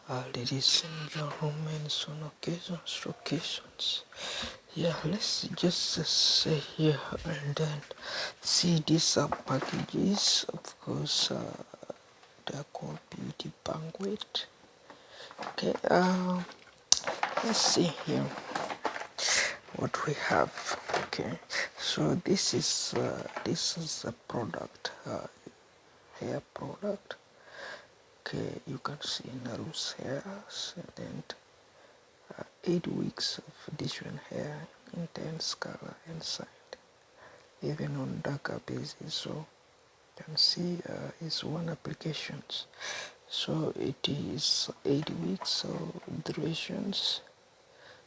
Ladies and gentlemen, on occasions, yeah, let's just say here and then see these packages. Of course, they're called beauty banquet. Okay, let's see here what we have. Okay, so this is a product, hair product. Okay, you can see Naru's hairs and then 8 weeks of different hair, intense color and side, even on darker basis. So you can see it's one applications. So it is 8 weeks, so durations.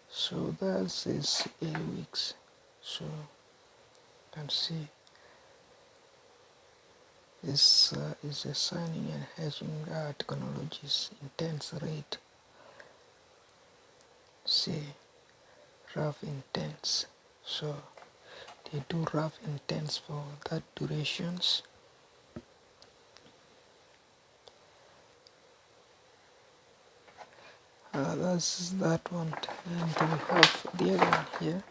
So that is 8 weeks. So you can see this is a signing and hedging technologies intense rate. See, rough intense. So they do rough intense for that durations. That's that one, and we have the other one here.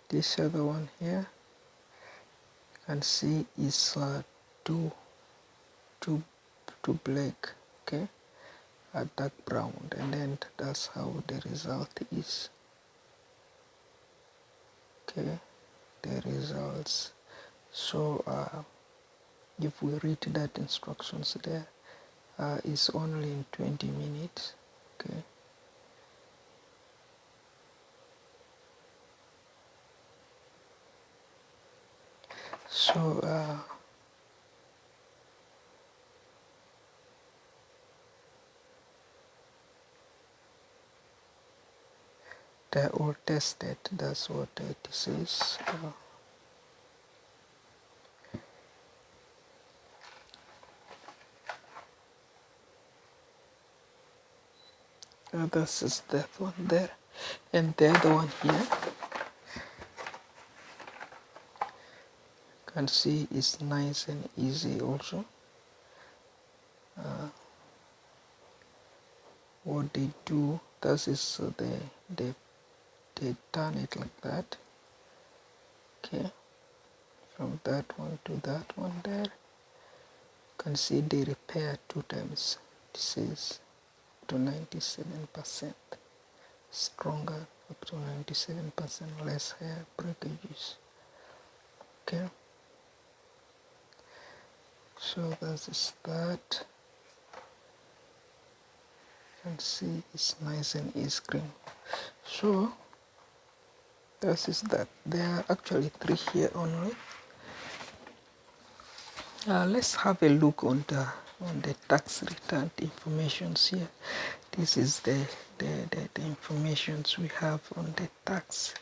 This other one here, you can see is too black, okay, a dark brown, and then that's how the result is. Okay, the results. So if we read that instructions there, it's only in 20 minutes. Okay. So they're all tested. That's what this is. This is that one there, and the other one here, you can see it's nice and easy also. What they do, that is they turn it like that. Okay, from that one to that one there. You can see they repair 2 times. This is to 97% stronger, up to 97% less hair breakages. Okay, so that is that. You can see it's nice and easy cream. So that is that. There are actually 3 here only. Let's have a look on the tax return informations here. This is the informations we have on the tax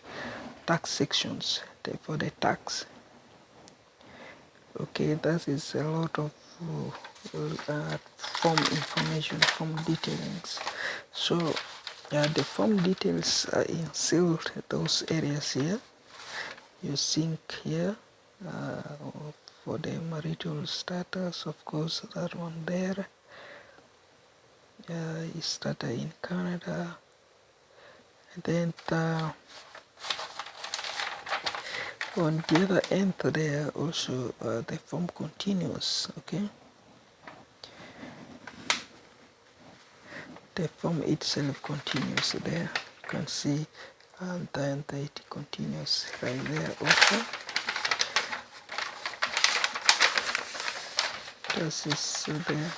sections for the tax. Okay, that is a lot of form information, form detailings. So the form details are in sealed those areas here. You sync here for the marital status, of course, that one there. Is started in Canada, and then on the other end there also the form continues. Okay, the form itself continues there. You can see, and then it continues right there also. This is there.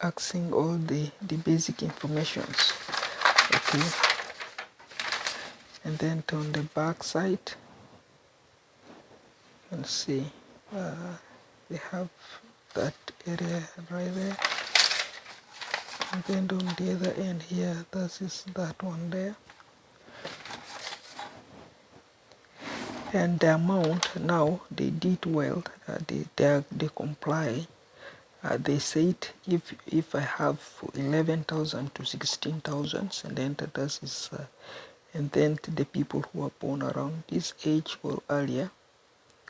Asking all the basic informations. Okay, and then on the back side, you can see they have that area right there, and then on the other end here, that is that one there. And the amount now, they did well, they comply. They said if I have 11,000 to 16,000, and then that is and then the people who are born around this age or earlier,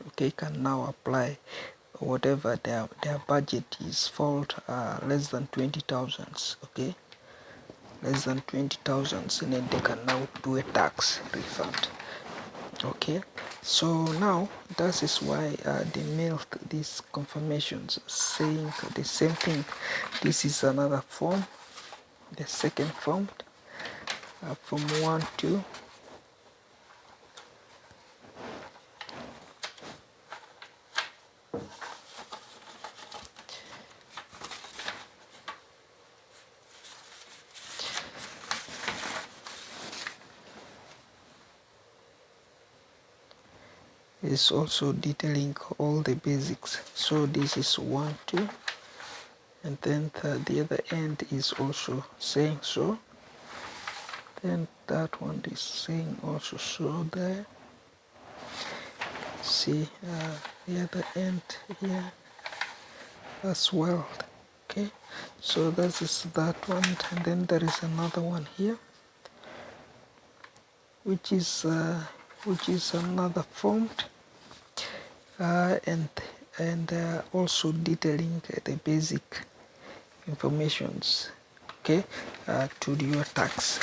okay, can now apply whatever their budget is for less than 20,000, okay, less than 20,000, and then they can now do a tax refund. Okay, so now that is why they mailed these confirmations saying the same thing. This is another form, the second form, from 1 to is also detailing all the basics. So this is 1, 2, and then the other end is also saying so. Then that one is saying also so there. See the other end here as well. Okay, so that is that one, and then there is another one here, which is another form, and also detailing the basic informations, okay, to your tax,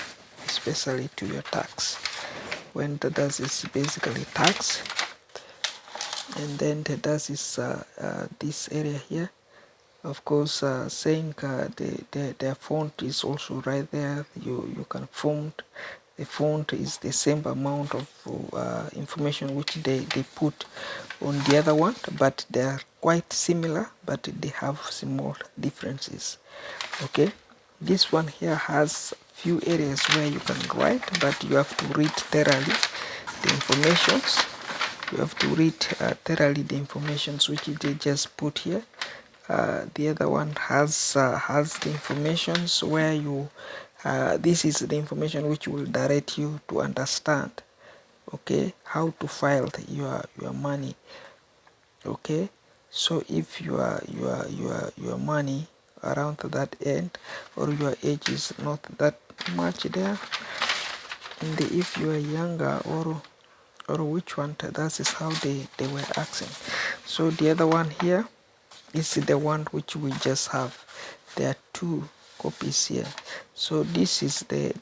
especially to your tax. When that does is basically tax, and then that does is this area here, of course, saying the font is also right there. You can font. The font is the same amount of information which they put on the other one, but they are quite similar, but they have small differences. Okay, this one here has few areas where you can write, but you have to read thoroughly the informations. You have to read thoroughly the informations which they just put here. The other one has the informations where you this is the information which will direct you to understand, okay, how to file your money. Okay, so if your money around that end, or your age is not that much there, and if you are younger, or which one, that is how they were asking. So the other one here is the one which we just have. There are two copies here. So this is the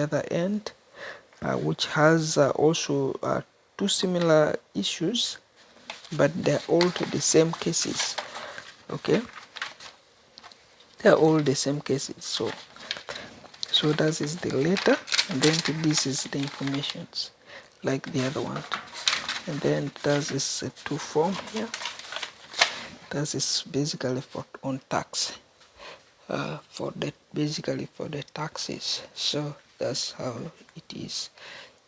other end, which has also two similar issues, but they're all the same cases. Okay, they're all the same cases. So that is the letter, and then this is the informations, like the other one. And then that is a two form here. That is basically for on tax, basically for the taxes. So that's how it is.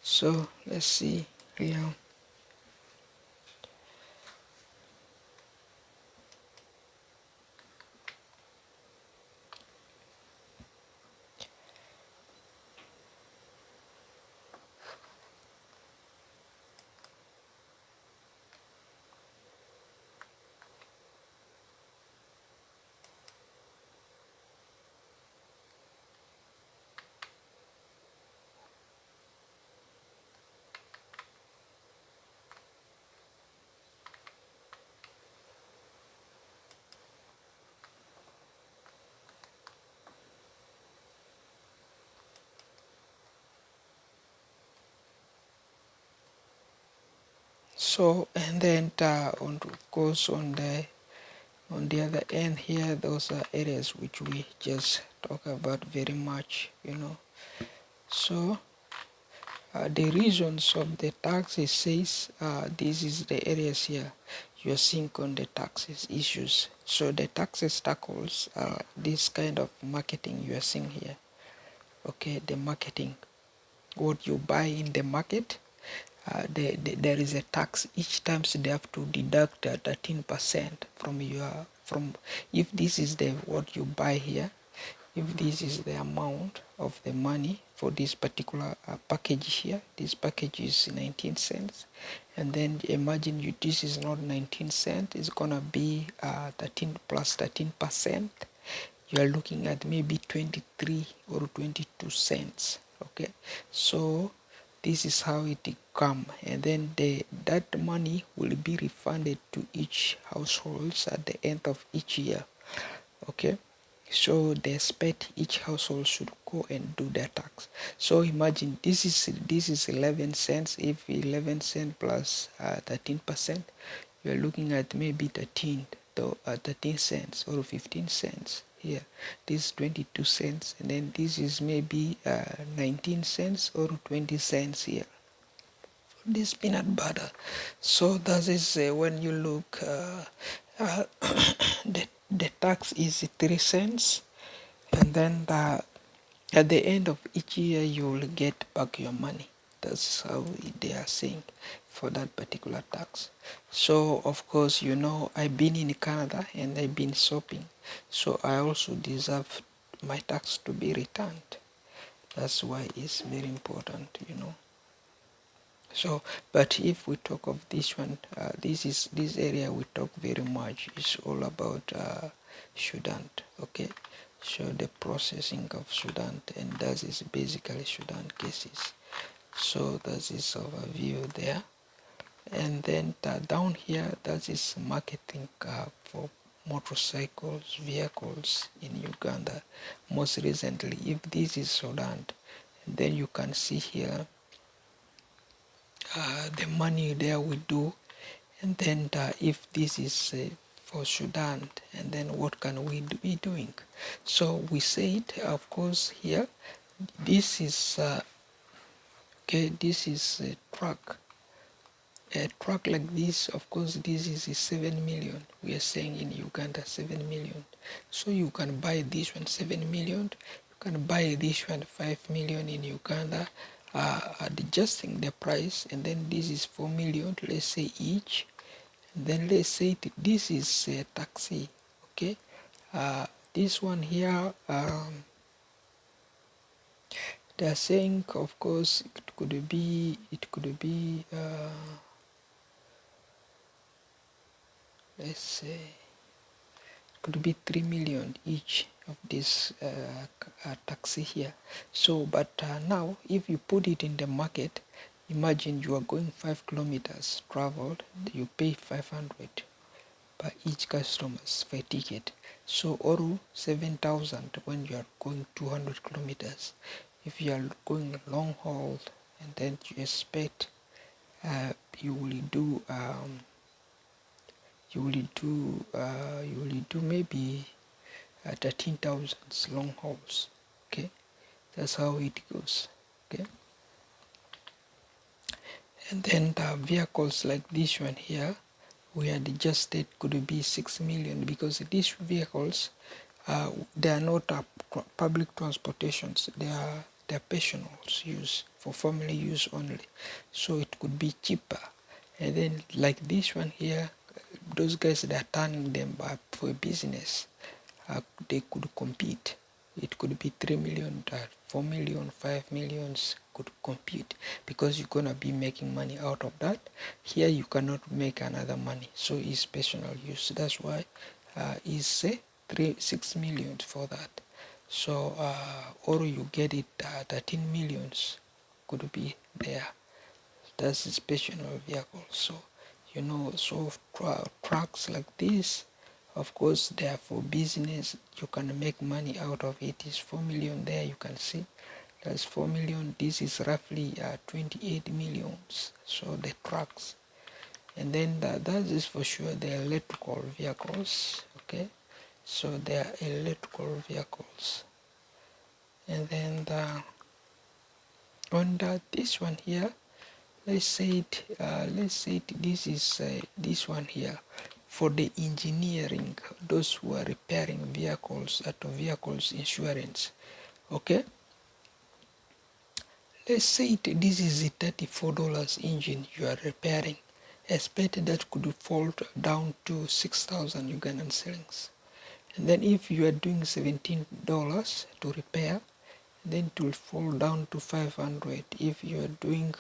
So let's see here. So, and then of course on the other end here, those are areas which we just talk about very much, So the reasons of the taxes says this is the areas here you are seeing on the taxes issues. So the taxes tackles this kind of marketing you are seeing here. Okay, the marketing, what you buy in the market, there is a tax each time, so they have to deduct 13% from if this is the what you buy here, if this is the amount of the money for this particular package here. This package is 19 cents, and then imagine this is not 19 cents, it's gonna be 13 plus 13%. You are looking at maybe 23 or 22 cents. Okay, so this is how it come, and then that money will be refunded to each households at the end of each year. Okay, so they expect each household should go and do their tax. So imagine this is 11 cents. If 11 cents plus 13%, you're looking at maybe 13 cents or 15 cents here. This is 22 cents, and then this is maybe 19 cents or 20 cents here for this peanut butter. So that is when you look the tax is 3 cents, and then at the end of each year you will get back your money. That's how they are saying for that particular tax. So of course, I've been in Canada and I've been shopping, so I also deserve my tax to be returned. That's why it's very important. So, but if we talk of this one, this area we talk very much is all about Sudan. Okay, so the processing of Sudan, and that is basically Sudan cases. So that is overview there, and then down here that is marketing for motorcycles, vehicles in Uganda. Most recently, if this is Sudan, then you can see here the money there we do, and then if this is for Sudan, and then what can we be doing? So we said, of course, here this is okay, this is a truck like this. Of course, this is 7 million. We are saying in Uganda 7 million. So you can buy this one 7 million, you can buy this one 5 million in Uganda, adjusting the price, and then this is 4 million, let's say each. And then let's say this is a taxi. Okay, this one here, they are saying, of course, it could be let's say could be 3 million each of this taxi here. So but now if you put it in the market, imagine you are going 5 kilometers traveled, you pay 500 per each customers per ticket. So or 7,000 when you are going 200 kilometers. If you are going long haul, and then you expect you will do maybe 13,000 long hauls. Okay, that's how it goes. Okay, and then the vehicles like this one here, we had adjusted could be 6 million, because these vehicles they are not public transportations, they are personal use, for family use only, so it could be cheaper. And then like this one here, those guys that are turning them up for business, they could compete. It could be 3 million, 4 million, 5 millions could compete, because you're gonna be making money out of that. Here you cannot make another money, so it's personal use. That's why it's 6 million for that. So or you get it 13 millions could be there. That's a special vehicle. So so trucks like this, of course they are for business, you can make money out of it. Is 4 million there, you can see that's 4 million. This is roughly 28 millions, so the trucks. And then that is for sure the electrical vehicles. Okay, so they are electrical vehicles. And then on this one here, let's say this is this one here for the engineering, those who are repairing vehicles, vehicles insurance. Okay, let's say this is a $34 engine you are repairing. Expect that could fall down to 6,000 Ugandan shillings. And then if you are doing $17 to repair, then it will fall down to 500. If you are doing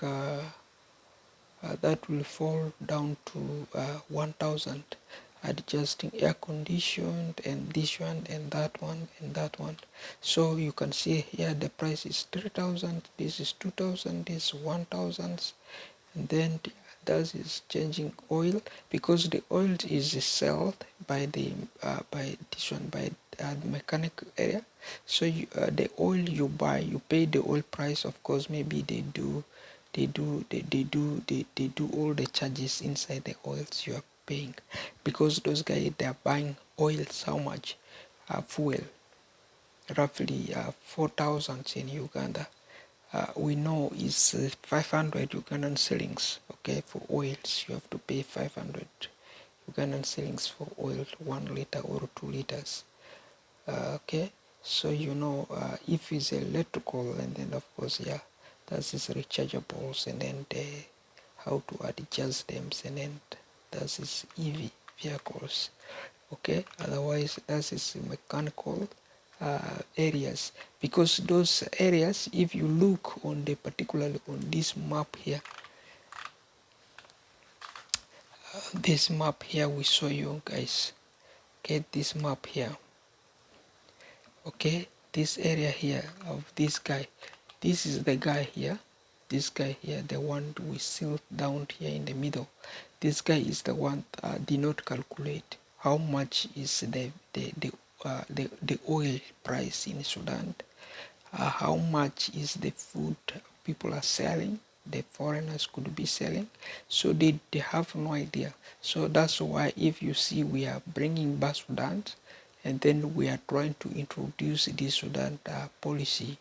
that will fall down to 1,000. adjusting air conditioned, and this one and that one and that one. So you can see here the price is 3,000, this is 2,000, this 1,000, and then that is changing oil, because the oil is sold by the by this one, by the mechanic area. So the oil you buy, you pay the oil price. Of course, maybe they do all the charges inside the oils you are paying, because those guys, they are buying oils how much, fuel roughly 4,000 in Uganda. We know is 500 Ugandan shillings. Okay, for oils you have to pay 500 Ugandan shillings for oil, 1 liter or 2 liters. Okay, so you know, if it's electrical, and then of course, yeah, that is rechargeables, and then how to adjust them, and then that is EV vehicles. Okay, otherwise that is mechanical areas, because those areas, if you look on the particularly on this map here, this map here we show you guys, get this map here. Okay, this area here of this guy, this is the guy here, this guy here, the one we seal down here in the middle. This guy is the one did not calculate how much is the oil price in Sudan, how much is the food people are selling, the foreigners could be selling. So they have no idea. So that's why if you see we are bringing back Sudan, and then we are trying to introduce this Sudan policy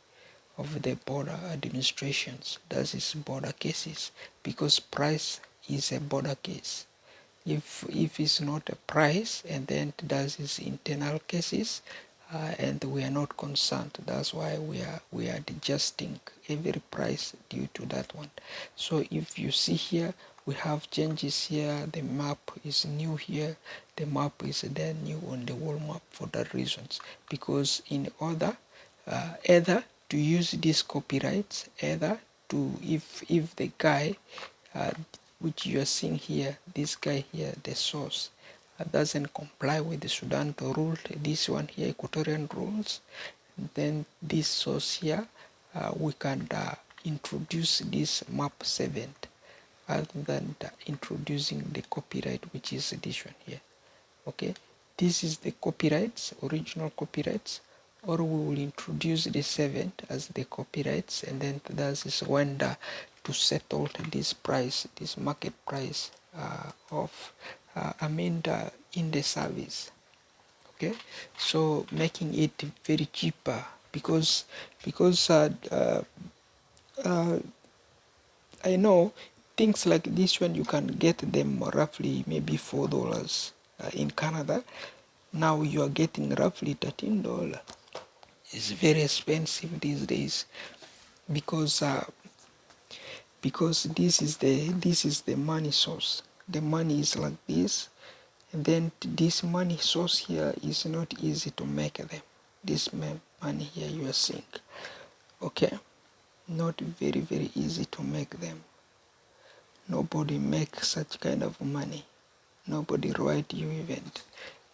of the border administrations, that is border cases, because price is a border case. If it's not a price, and then that is internal cases, and we are not concerned. That's why we are adjusting every price due to that one. So if you see here, we have changes here. The map is new here. The map is then new on the whole map for that reasons, because in order either to use these copyrights, either to if the guy which you are seeing here, this guy here, the source, doesn't comply with the Sudan rule, this one here, Equatorian rules, then this source here, we can introduce this map 7 other than introducing the copyright, which is this one here. Okay, this is the copyrights, original copyrights, or we will introduce the 7th as the copyrights, and then that is when to settle this price, this market price of in the service. Okay, so making it very cheaper, because I know things like this one you can get them roughly maybe $4 in Canada. Now you are getting roughly $13. It's very expensive these days, because this is the money source. The money is like this, and then this money source here is not easy to make them. This money here you are seeing, okay, not very easy to make them. Nobody makes such kind of money. Nobody write you even.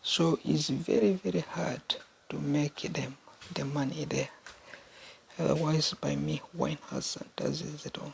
So it's very hard to make them, the money there. Otherwise, by me, wine has and does it on.